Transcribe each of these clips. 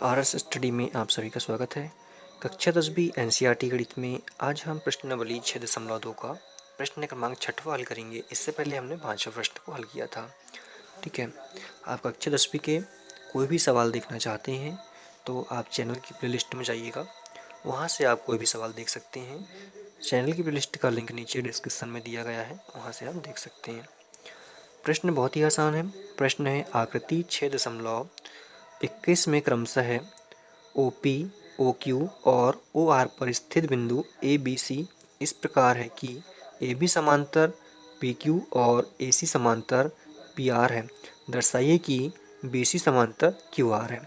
RS study में आप सभी का स्वागत है। कक्षा 10वीं एनसीईआरटी गणित में आज हम प्रश्नावली 6.2 का प्रश्न क्रमांक 6वां हल करेंगे। इससे पहले हमने 5वें प्रश्न को हल किया था। ठीक है, आप कक्षा 10वीं के कोई भी सवाल देखना चाहते हैं तो आप चैनल की प्लेलिस्ट में जाइएगा, वहाँ से आप कोई भी सवाल देख सकते हैं। चैनल की प्लेलिस्ट का लिंक नीचे डिस्क्रिप्शन में दिया गया है, वहाँ से आप देख सकते हैं। प्रश्न बहुत ही आसान है। प्रश्न है आकृति 6.21 में क्रमशः OP, OQ और OR पर स्थित बिंदु ABC इस प्रकार है कि AB समांतर PQ और AC समांतर PR है। दर्शाइए कि BC समांतर QR है।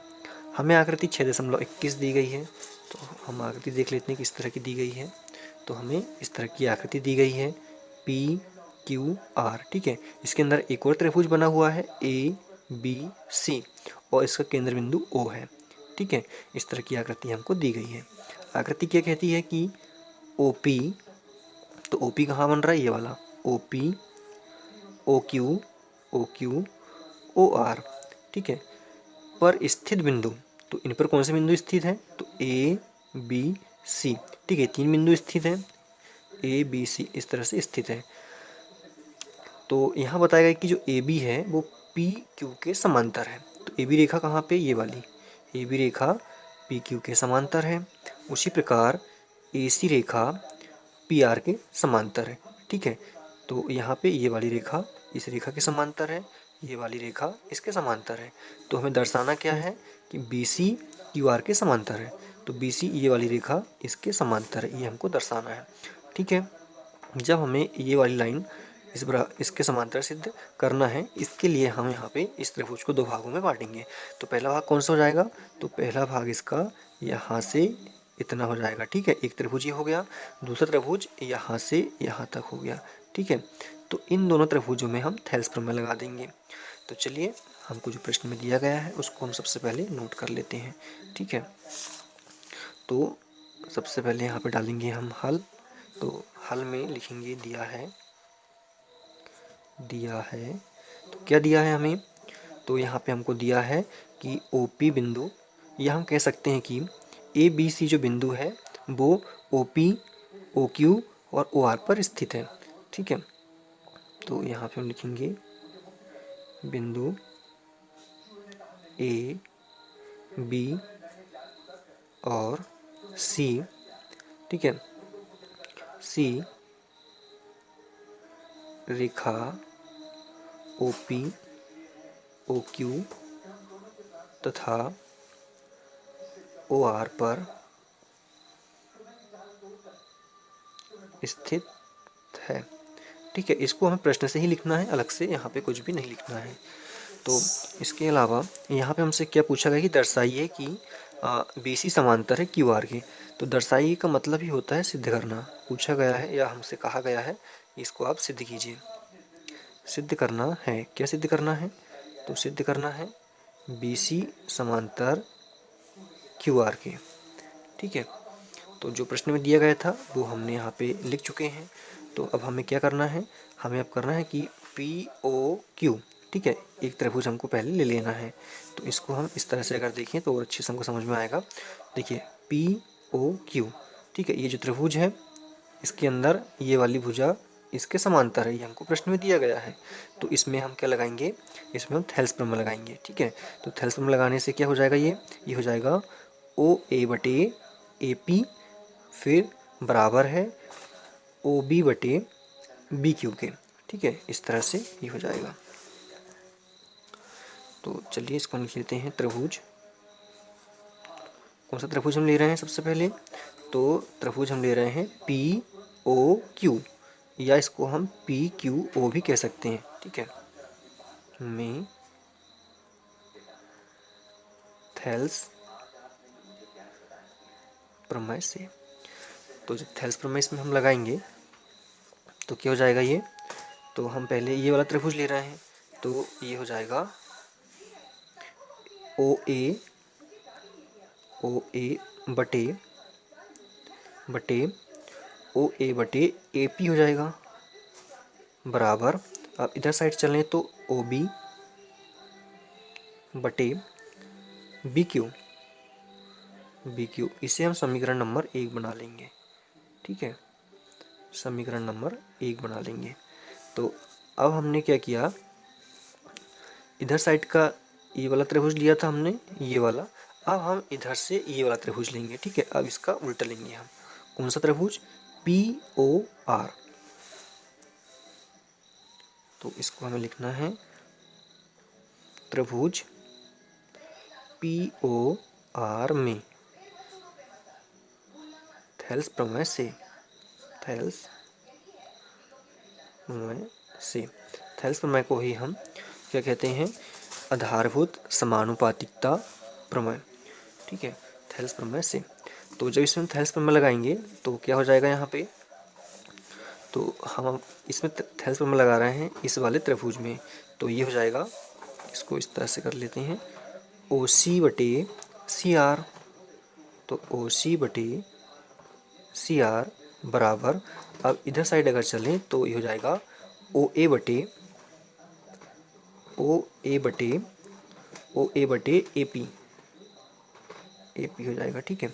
हमें आकृति 6.21 दी गई है, तो हम आकृति देख लेते हैं किस तरह की दी गई है। तो हमें इस तरह की आकृति दी गई है PQR। ठीक है, इसके अंदर एक और त्रिभुज बना हुआ है ABC और इसका केंद्र बिंदु O है। ठीक है, इस तरह की आकृति हमको दी गई है। आकृति क्या कहती है कि OP, तो OP कहाँ बन रहा है, ये वाला OP, OQ, OQ, OR। ठीक है, पर स्थित बिंदु, तो इन पर कौन से बिंदु स्थित है, तो A, B, C। ठीक है, 3 बिंदु स्थित हैं, A, B, C इस तरह से स्थित है। तो यहाँ बताया गया कि जो AB है वो PQ के समांतर है। तो AB रेखा कहाँ पे, ये वाली AB रेखा PQ के समांतर है। उसी प्रकार AC रेखा PR के समांतर है। ठीक है, तो यहाँ पे ये वाली रेखा इस रेखा के समांतर है, ये वाली रेखा इसके समांतर है। तो हमें दर्शाना क्या है कि BC QR के समांतर है। तो BC ये वाली रेखा इसके समांतर है, ये हमको दर्शाना है। ठीक है, जब हमें ये वाली लाइन इसके समांतर सिद्ध करना है, इसके लिए हम यहाँ पे इस त्रिभुज को 2 भागों में बांटेंगे। तो पहला भाग कौन सा हो जाएगा, तो पहला भाग इसका यहाँ से इतना हो जाएगा। ठीक है, एक त्रिभुज ये हो गया, दूसरा त्रिभुज यहाँ से यहाँ तक हो गया। ठीक है, तो इन दोनों त्रिभुजों में हम थेल्स प्रमेय लगा देंगे। तो चलिए, हमको जो प्रश्न में दिया गया है उसको हम सबसे पहले नोट कर लेते हैं। ठीक है, तो सबसे पहले यहाँ पे डालेंगे हम हल। तो हल में लिखेंगे दिया है। तो क्या दिया है हमें, तो यहाँ पे हमको दिया है कि OP बिंदु, या हम कह सकते हैं कि ABC जो बिंदु है वो OP, OQ और OR पर स्थित है। ठीक है, तो यहाँ पे हम लिखेंगे बिंदु A, B और C। ठीक है, C रेखा OP, OQ तथा OR पर स्थित है। ठीक है, इसको हमें प्रश्न से ही लिखना है, अलग से यहाँ पे कुछ भी नहीं लिखना है। तो इसके अलावा यहाँ पे हमसे क्या पूछा गया कि दर्शाइए कि BC समांतर है QR के। तो दर्शाइए का मतलब ही होता है सिद्ध करना। पूछा गया है या हमसे कहा गया है इसको आप सिद्ध कीजिए। सिद्ध करना है, क्या सिद्ध करना है, तो सिद्ध करना है BC समांतर QR के। ठीक है, तो जो प्रश्न में दिया गया था वो हमने यहाँ पे लिख चुके हैं। तो अब हमें क्या करना है, हमें अब करना है कि POQ। ठीक है, एक त्रिभुज हमको पहले ले लेना है। तो इसको हम इस तरह से अगर देखें तो और अच्छे से हमको समझ में आएगा। देखिए POQ, ठीक है, ये जो त्रिभुज है इसके अंदर ये वाली भुजा इसके समांतर है, ये हमको प्रश्न में दिया गया है। तो इसमें हम क्या लगाएंगे, इसमें हम थेल्स प्रमेय लगाएंगे। ठीक है, तो थेल्स प्रमेय लगाने से क्या हो जाएगा, ये हो जाएगा OA बटे AP, फिर बराबर है OB बटे BQ के। ठीक है, इस तरह से ये हो जाएगा। तो चलिए इसको लिख लेते हैं त्रिभुज। कौन सा त्रिभुज हम ले रहे हैं सबसे पहले, तो त्रिभुज हम ले रहे हैं POQ, या इसको हम PQO भी कह सकते हैं। ठीक है, में थेल्स प्रमेय से। तो जब थेल्स प्रमेय इसमें हम लगाएंगे तो क्या हो जाएगा, ये तो हम पहले ये वाला त्रिभुज ले रहे हैं, तो ये हो जाएगा OA बटे OA बटे AP हो जाएगा, बराबर। अब इधर साइड चलें तो OB बटे BQ, बी क्यू, इसे हम समीकरण नंबर 1 बना लेंगे। ठीक है, समीकरण नंबर 1 बना लेंगे। तो अब हमने क्या किया, इधर साइड का ये वाला त्रिभुज लिया था हमने, ये वाला। अब हम इधर से ये वाला त्रिभुज लेंगे। ठीक है, अब इसका उल्टा लेंगे हम। कौन सा त्रिभुज? P O R. तो इसको हमें लिखना है त्रिभुज पी ओ आर में थेल्स प्रमेय से, थेल्स प्रमेय से, थेल्स प्रमेय को ही हम क्या कहते हैं? आधारभूत समानुपातिकता प्रमेय। ठीक है, थेल्स प्रमेय से। तो जब इसमें थेल्स प्रमेय लगाएंगे तो क्या हो जाएगा यहाँ पे? तो हम इसमें थेल्स प्रमेय लगा रहे हैं इस वाले त्रिभुज में, तो ये हो जाएगा, इसको इस तरह से कर लेते हैं, ओ सी बटे सी आर। तो ओ सी बटे सी आर बराबर, अब इधर साइड अगर चलें तो ये हो जाएगा ओ ए बटे ओ ए बटे ओ ए बटे ए पी, ए पी हो जाएगा। ठीक है,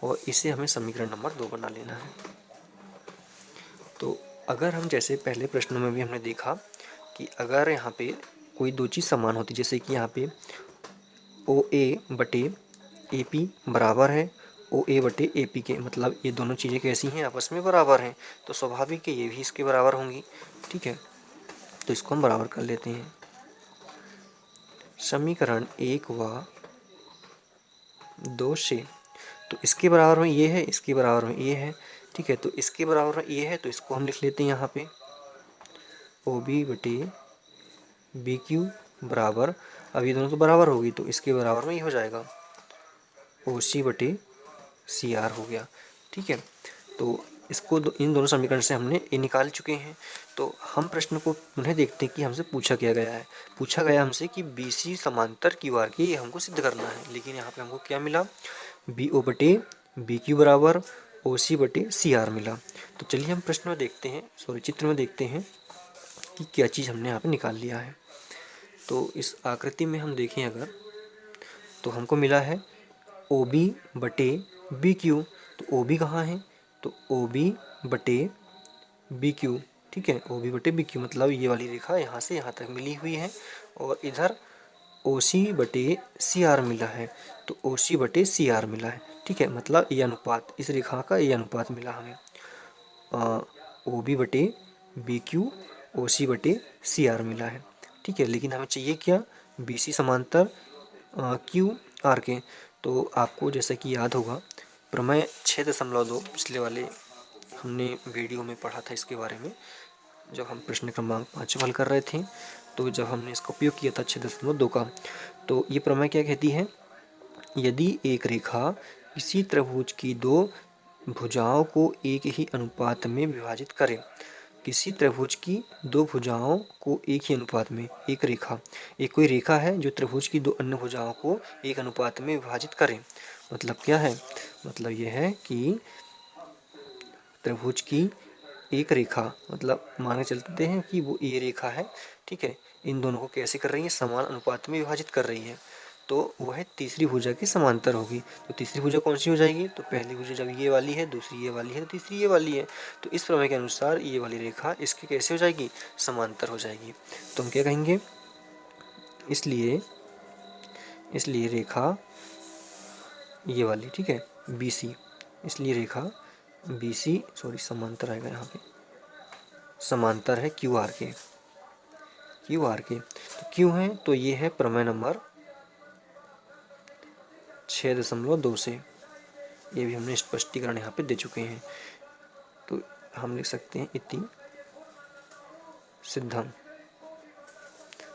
और इसे हमें समीकरण नंबर 2 बना लेना है। तो अगर हम जैसे पहले प्रश्नों में भी हमने देखा कि अगर यहाँ पे कोई दो चीज़ समान होती, जैसे कि यहाँ पे ओ ए बटे ए पी बराबर है ओ ए बटे ए पी के, मतलब ये दोनों चीज़ें कैसी हैं? आपस में बराबर हैं, तो स्वाभाविक है ये भी इसके बराबर होंगी। ठीक है, तो इसको हम बराबर कर लेते हैं। समीकरण 1 व 2 से, तो इसके बराबर में ये है, इसके बराबर में ये है। ठीक है, तो इसके बराबर में ये है तो इसको हम लिख लेते हैं यहाँ पे ओ बी बटे बी क्यू बराबर, अब ये दोनों तो बराबर होगी तो इसके बराबर में ये हो जाएगा ओ सी बटे सी आर हो गया। ठीक है, तो इसको इन दोनों समीकरण से हमने ये निकाल चुके हैं। तो हम प्रश्न को पुनः देखते हैं कि हमसे पूछा क्या गया है। पूछा गया हमसे कि बी सी समांतर क्यू आर के, ये हमको सिद्ध करना है, लेकिन यहाँ पे हमको क्या मिला? बी ओ बटे बी क्यू बराबर ओ सी बटे सी आर मिला। तो चलिए हम प्रश्न में देखते हैं, सॉरी चित्र में देखते हैं कि क्या चीज़ हमने यहाँ पे निकाल लिया है। तो इस आकृति में हम देखें अगर, तो हमको मिला है ओ बी बटे बी क्यू। तो ओ बी कहाँ है? तो ओ बी बटे बी क्यू। ठीक है, ओ बी बटे बी क्यू मतलब ये वाली रेखा यहाँ से यहाँ तक मिली हुई है, और इधर ओ सी बटे सी आर मिला है, तो ओ सी बटे सी आर मिला है। ठीक है, मतलब ये अनुपात, इस रेखा का ये अनुपात मिला हमें, ओ बी बटे बी क्यू ओ सी बटे सी आर मिला है। ठीक है, लेकिन हमें चाहिए क्या? बी सी समांतर क्यू आर के। तो आपको जैसा कि याद होगा प्रमेय 6.2 पिछले वाले हमने वीडियो में पढ़ा था इसके बारे में, जब हम प्रश्न क्रमांक 5 हल कर रहे थे, तो जब हमने इसका उपयोग किया था 6.2 का, तो ये प्रमेय क्या कहती है? यदि एक रेखा किसी त्रिभुज की दो भुजाओं को एक ही अनुपात में विभाजित करे, किसी त्रिभुज की दो भुजाओं को एक ही अनुपात में, एक रेखा, एक कोई रेखा है जो त्रिभुज की दो अन्य भुजाओं को एक अनुपात में विभाजित करे। मतलब क्या है? मतलब यह है कि त्रिभुज की एक रेखा, मतलब माने चलते हैं कि वो ये रेखा है। ठीक है, इन दोनों को कैसे कर रही है? समान अनुपात में विभाजित कर रही है, तो वह तीसरी भुजा की समांतर होगी। तो तीसरी भुजा कौन सी हो जाएगी? तो पहली भुजा जब ये वाली है, दूसरी ये वाली है, तो तीसरी ये वाली है। तो इस प्रमेय के अनुसार ये वाली रेखा इसकी कैसे हो जाएगी? समांतर हो जाएगी। तो हम क्या कहेंगे? इसलिए इसलिए रेखा ये वाली, ठीक है, बी सी, इसलिए रेखा बी सी, सॉरी समांतर आएगा यहाँ पे, समांतर है क्यू आर के, क्यू आर के। तो क्यों है? तो ये है प्रमेय नंबर 6.2 से, ये भी हमने स्पष्टीकरण यहाँ पे दे चुके हैं। तो हम लिख सकते हैं इति सिद्धम।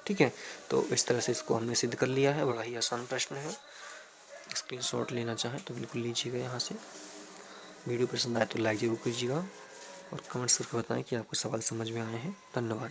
ठीक है, तो इस तरह से इसको हमने सिद्ध कर लिया है। बड़ा ही आसान प्रश्न है, स्क्रीनशॉट लेना चाहें तो बिल्कुल लीजिएगा यहाँ से। वीडियो पसंद आए तो लाइक जरूर कीजिएगा और कमेंट्स करके बताएं कि आपको सवाल समझ में आए हैं। धन्यवाद।